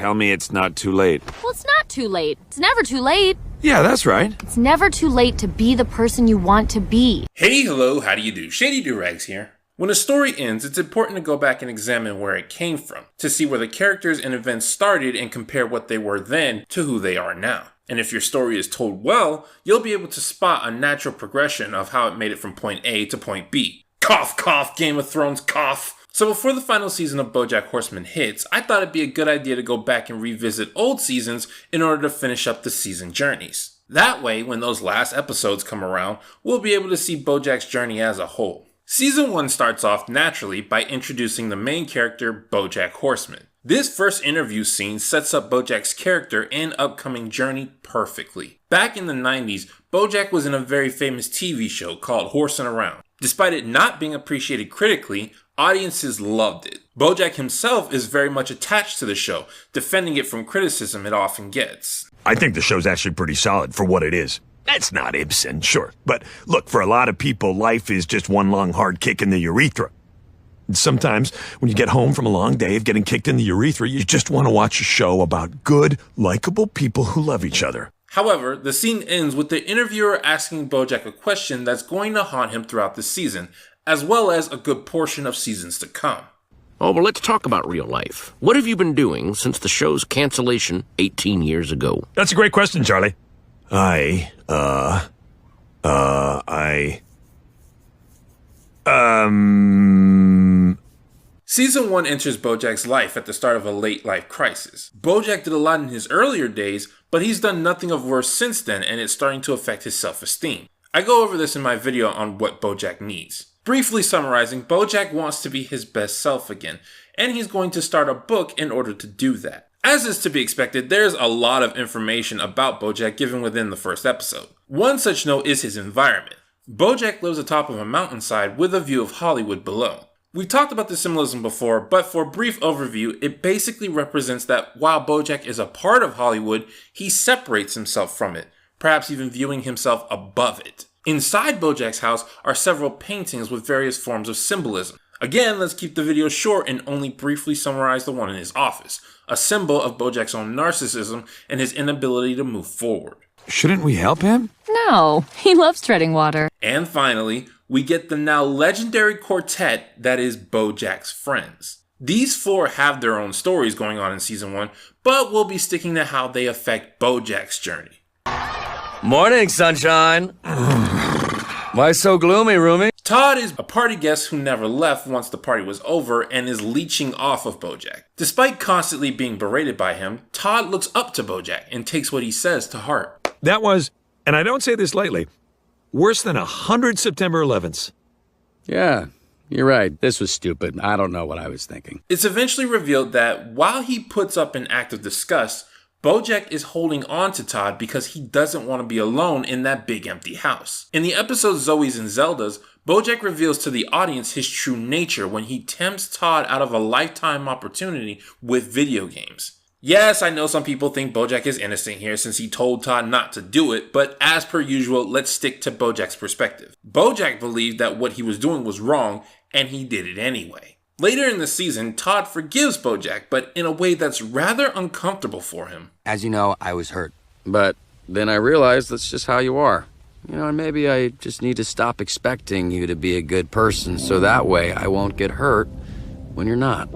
Tell me it's not too late. Well, it's not too late. It's never too late. Yeah, that's right. It's never too late to be the person you want to be. Hey, hello, how do you do? Shady Doorags here. When a story ends, it's important to go back and examine where it came from, to see where the characters and events started and compare what they were then to who they are now. And if your story is told well, you'll be able to spot a natural progression of how it made it from point A to point B. Cough, cough, Game of Thrones, cough. So before the final season of Bojack Horseman hits, I thought it'd be a good idea to go back and revisit old seasons in order to finish up the season journeys. That way, when those last episodes come around, we'll be able to see Bojack's journey as a whole. Season 1 starts off naturally by introducing the main character, Bojack Horseman. This first interview scene sets up Bojack's character and upcoming journey perfectly. Back in the 90s, Bojack was in a very famous TV show called Horsin' Around. Despite it not being appreciated critically, audiences loved it. Bojack himself is very much attached to the show, defending it from criticism it often gets. I think the show's actually pretty solid for what it is. That's not Ibsen, sure. But look, for a lot of people, life is just one long hard kick in the urethra. And sometimes, when you get home from a long day of getting kicked in the urethra, you just want to watch a show about good, likable people who love each other. However, the scene ends with the interviewer asking Bojack a question that's going to haunt him throughout the season, as well as a good portion of seasons to come. Oh, well, let's talk about real life. What have you been doing since the show's cancellation 18 years ago? That's a great question, Charlie. Season 1 enters Bojack's life at the start of a late life crisis. Bojack did a lot in his earlier days, but he's done nothing of worse since then, and it's starting to affect his self-esteem. I go over this in my video on what Bojack needs. Briefly summarizing, Bojack wants to be his best self again, and he's going to start a book in order to do that. As is to be expected, there's a lot of information about Bojack given within the first episode. One such note is his environment. Bojack lives atop of a mountainside with a view of Hollywood below. We've talked about the symbolism before, but for a brief overview, it basically represents that while Bojack is a part of Hollywood, he separates himself from it, perhaps even viewing himself above it. Inside Bojack's house are several paintings with various forms of symbolism. Again, let's keep the video short and only briefly summarize the one in his office, a symbol of Bojack's own narcissism and his inability to move forward. Shouldn't we help him? No, he loves treading water. And finally, we get the now legendary quartet that is Bojack's friends. These four have their own stories going on in Season 1, but we'll be sticking to how they affect Bojack's journey. Morning, sunshine. Why so gloomy, roomie? Todd is a party guest who never left once the party was over and is leeching off of Bojack. Despite constantly being berated by him, Todd looks up to Bojack and takes what he says to heart. That was, and I don't say this lightly, worse than 100 September 11ths. Yeah, you're right. This was stupid. I don't know what I was thinking. It's eventually revealed that while he puts up an act of disgust, Bojack is holding on to Todd because he doesn't want to be alone in that big empty house. In the episode Zoe's and Zelda's, Bojack reveals to the audience his true nature when he tempts Todd out of a lifetime opportunity with video games. Yes, I know some people think Bojack is innocent here since he told Todd not to do it, but as per usual, let's stick to Bojack's perspective. Bojack believed that what he was doing was wrong, and he did it anyway. Later in the season, Todd forgives Bojack, but in a way that's rather uncomfortable for him. As you know, I was hurt. But then I realized that's just how you are. You know, and maybe I just need to stop expecting you to be a good person so that way I won't get hurt when you're not.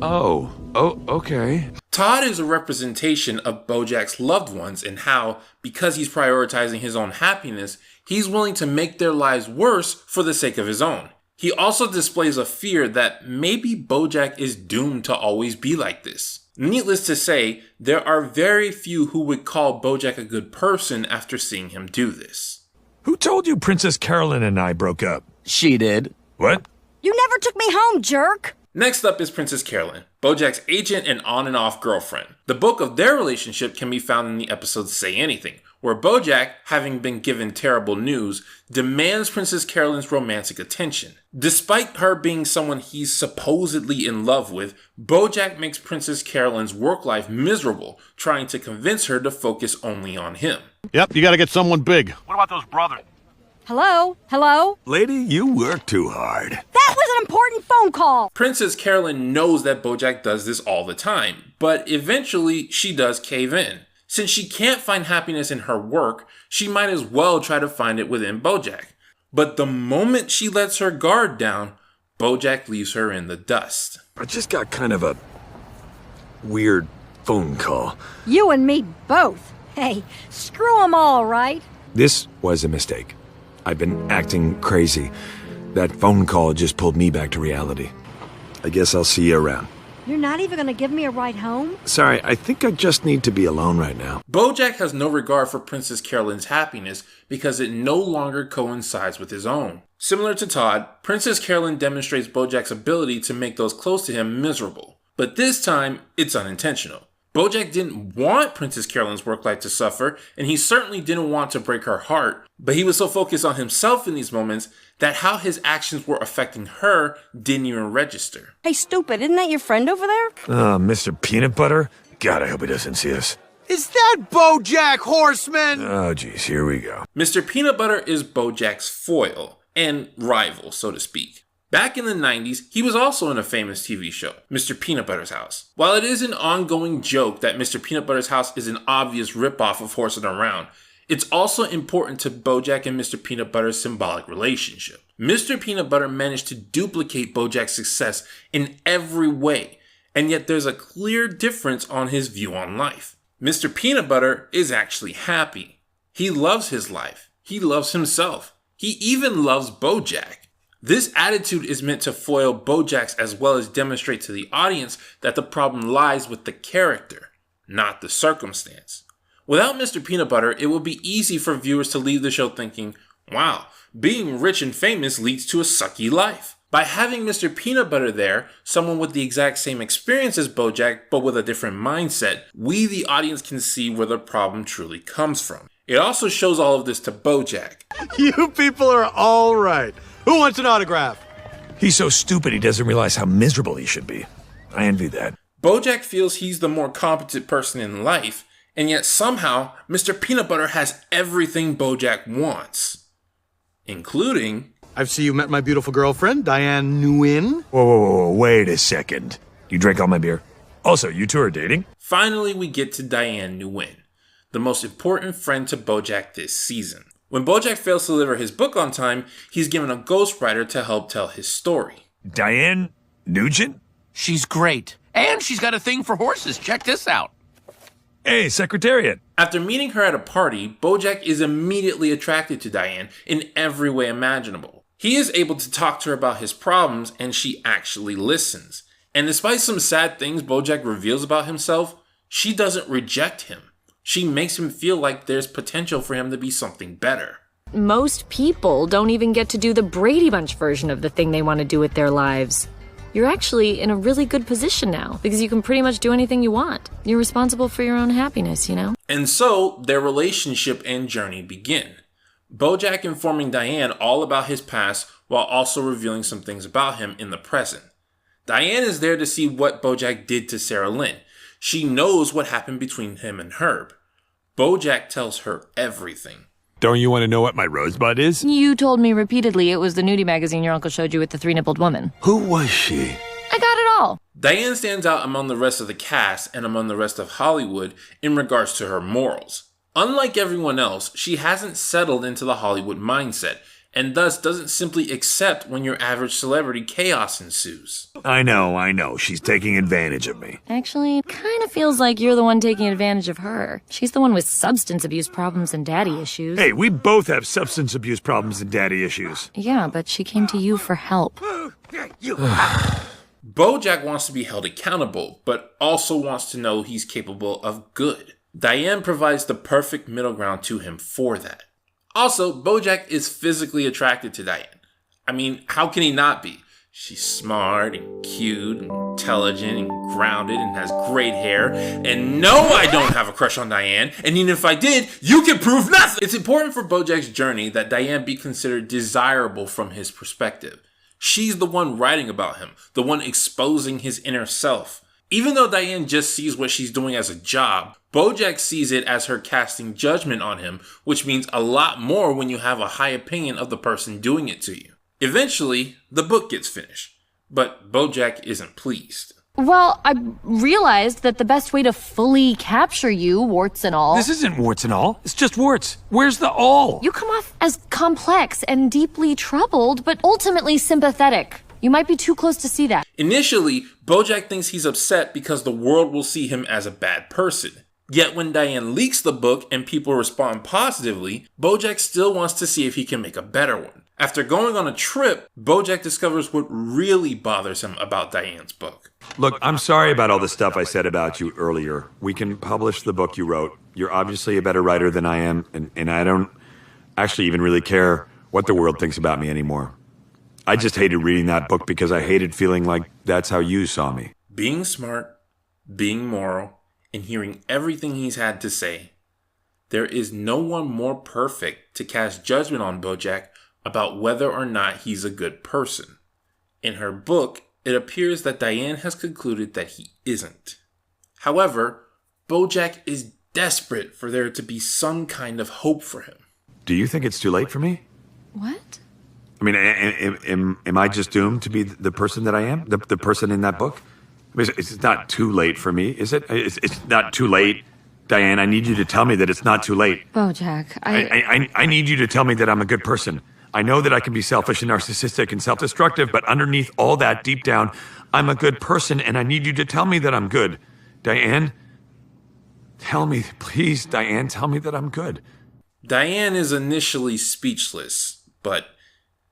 Oh, okay. Todd is a representation of Bojack's loved ones and how, because he's prioritizing his own happiness, he's willing to make their lives worse for the sake of his own. He also displays a fear that maybe Bojack is doomed to always be like this. Needless to say, there are very few who would call Bojack a good person after seeing him do this. Who told you Princess Carolyn and I broke up? She did. What? You never took me home, jerk! Next up is Princess Carolyn, Bojack's agent and on and off girlfriend. The bulk of their relationship can be found in the episode Say Anything, where Bojack, having been given terrible news, demands Princess Carolyn's romantic attention. Despite her being someone he's supposedly in love with, Bojack makes Princess Carolyn's work life miserable, trying to convince her to focus only on him. Yep, you gotta get someone big. What about those brothers? Hello? Hello? Lady, you work too hard. That was an important phone call. Princess Carolyn knows that Bojack does this all the time, but eventually she does cave in. Since she can't find happiness in her work, she might as well try to find it within Bojack. But the moment she lets her guard down, Bojack leaves her in the dust. I just got kind of a weird phone call. You and me both. Hey, screw 'em all, right? This was a mistake. I've been acting crazy. That phone call just pulled me back to reality. I guess I'll see you around. You're not even gonna give me a ride home? Sorry, I think I just need to be alone right now. Bojack has no regard for Princess Carolyn's happiness because it no longer coincides with his own. Similar to Todd, Princess Carolyn demonstrates Bojack's ability to make those close to him miserable. But this time, it's unintentional. Bojack didn't want Princess Carolyn's work life to suffer, and he certainly didn't want to break her heart, but he was so focused on himself in these moments that how his actions were affecting her didn't even register. Hey, stupid, isn't that your friend over there? Mr. Peanutbutter? God, I hope he doesn't see us. Is that Bojack, Horseman? Oh, geez, here we go. Mr. Peanutbutter is Bojack's foil, and rival, so to speak. Back in the 90s, he was also in a famous TV show, Mr. Peanutbutter's House. While it is an ongoing joke that Mr. Peanutbutter's House is an obvious ripoff of Horseman Around, it's also important to Bojack and Mr. Peanutbutter's symbolic relationship. Mr. Peanutbutter managed to duplicate Bojack's success in every way, and yet there's a clear difference on his view on life. Mr. Peanutbutter is actually happy. He loves his life. He loves himself. He even loves Bojack. This attitude is meant to foil Bojack's as well as demonstrate to the audience that the problem lies with the character, not the circumstance. Without Mr. Peanutbutter, it would be easy for viewers to leave the show thinking, wow, being rich and famous leads to a sucky life. By having Mr. Peanutbutter there, someone with the exact same experience as Bojack but with a different mindset, we the audience can see where the problem truly comes from. It also shows all of this to Bojack. You people are all right. Who wants an autograph? He's so stupid he doesn't realize how miserable he should be. I envy that. Bojack feels he's the more competent person in life, and yet somehow Mr. Peanutbutter has everything Bojack wants. Including... I see you met my beautiful girlfriend, Diane Nguyen. Whoa, wait a second. You drank all my beer? Also, you two are dating? Finally, we get to Diane Nguyen, the most important friend to Bojack this season. When Bojack fails to deliver his book on time, he's given a ghostwriter to help tell his story. Diane Nugent? She's great. And she's got a thing for horses. Check this out. Hey, Secretariat. After meeting her at a party, Bojack is immediately attracted to Diane in every way imaginable. He is able to talk to her about his problems, and she actually listens. And despite some sad things Bojack reveals about himself, she doesn't reject him. She makes him feel like there's potential for him to be something better. Most people don't even get to do the Brady Bunch version of the thing they want to do with their lives. You're actually in a really good position now, because you can pretty much do anything you want. You're responsible for your own happiness, you know? And so, their relationship and journey begin. Bojack informing Diane all about his past while also revealing some things about him in the present. Diane is there to see what Bojack did to Sarah Lynn. She knows what happened between him and Herb. Bojack tells her everything. Don't you want to know what my rosebud is? You told me repeatedly it was the nudie magazine your uncle showed you with the three-nippled woman. Who was she? I got it all. Diane stands out among the rest of the cast and among the rest of Hollywood in regards to her morals. Unlike everyone else, she hasn't settled into the Hollywood mindset, and thus doesn't simply accept when your average celebrity chaos ensues. I know. She's taking advantage of me. Actually, it kind of feels like you're the one taking advantage of her. She's the one with substance abuse problems and daddy issues. Hey, we both have substance abuse problems and daddy issues. Yeah, but she came to you for help. Bojack wants to be held accountable, but also wants to know he's capable of good. Diane provides the perfect middle ground to him for that. Also, Bojack is physically attracted to Diane. I mean, how can he not be? She's smart and cute and intelligent and grounded and has great hair. And no, I don't have a crush on Diane. And even if I did, you can prove nothing. It's important for Bojack's journey that Diane be considered desirable from his perspective. She's the one writing about him, the one exposing his inner self. Even though Diane just sees what she's doing as a job, Bojack sees it as her casting judgment on him, which means a lot more when you have a high opinion of the person doing it to you. Eventually, the book gets finished, but Bojack isn't pleased. Well, I realized that the best way to fully capture you, warts and all... This isn't warts and all. It's just warts. Where's the all? You come off as complex and deeply troubled, but ultimately sympathetic. You might be too close to see that. Initially, Bojack thinks he's upset because the world will see him as a bad person. Yet when Diane leaks the book and people respond positively, Bojack still wants to see if he can make a better one. After going on a trip, Bojack discovers what really bothers him about Diane's book. Look, I'm sorry about all the stuff I said about you earlier. We can publish the book you wrote. You're obviously a better writer than I am, and I don't actually even really care what the world thinks about me anymore. I just hated reading that book because I hated feeling like that's how you saw me. Being smart, being moral, and hearing everything he's had to say, there is no one more perfect to cast judgment on Bojack about whether or not he's a good person. In her book, it appears that Diane has concluded that he isn't. However, Bojack is desperate for there to be some kind of hope for him. Do you think it's too late for me? What? I mean, am I just doomed to be the person that I am? The person in that book? I mean, it's not too late for me, is it? It's not too late. Diane, I need you to tell me that it's not too late. Bojack, I need you to tell me that I'm a good person. I know that I can be selfish and narcissistic and self-destructive, but underneath all that, deep down, I'm a good person, and I need you to tell me that I'm good. Diane, tell me, please, Diane, tell me that I'm good. Diane is initially speechless, but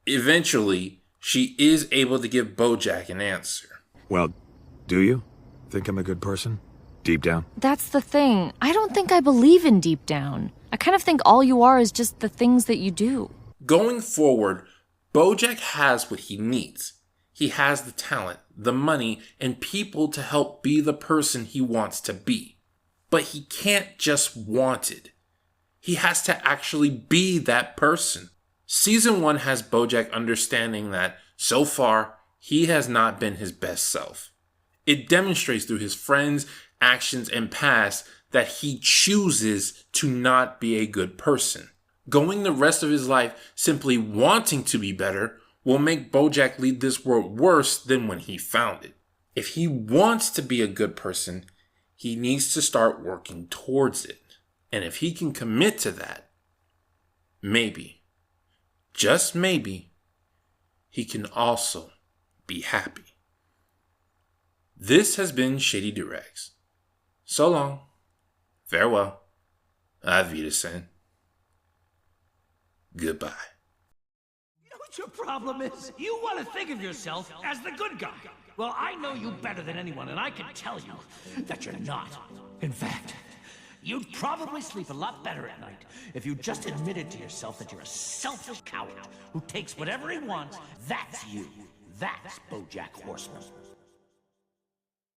eventually she is able to give Bojack an answer. Well, do you think I'm a good person? Deep down? That's the thing. I don't think I believe in deep down. I kind of think all you are is just the things that you do. Going forward, Bojack has what he needs. He has the talent, the money, and people to help be the person he wants to be. But he can't just want it. He has to actually be that person. Season 1 has Bojack understanding that, so far, he has not been his best self. It demonstrates through his friends, actions, and past that he chooses to not be a good person. Going the rest of his life simply wanting to be better will make Bojack lead this world worse than when he found it. If he wants to be a good person, he needs to start working towards it. And if he can commit to that, maybe, just maybe, he can also be happy. This has been Shady Doorags. So long, farewell, auf Wiedersehen. Goodbye. You know what your problem is? You want to think of yourself as the good guy. Well, I know you better than anyone, and I can tell you that you're not. In fact, you'd probably sleep a lot better at night if you just admitted to yourself that you're a selfish coward who takes whatever he wants. That's you. That's Bojack Horseman.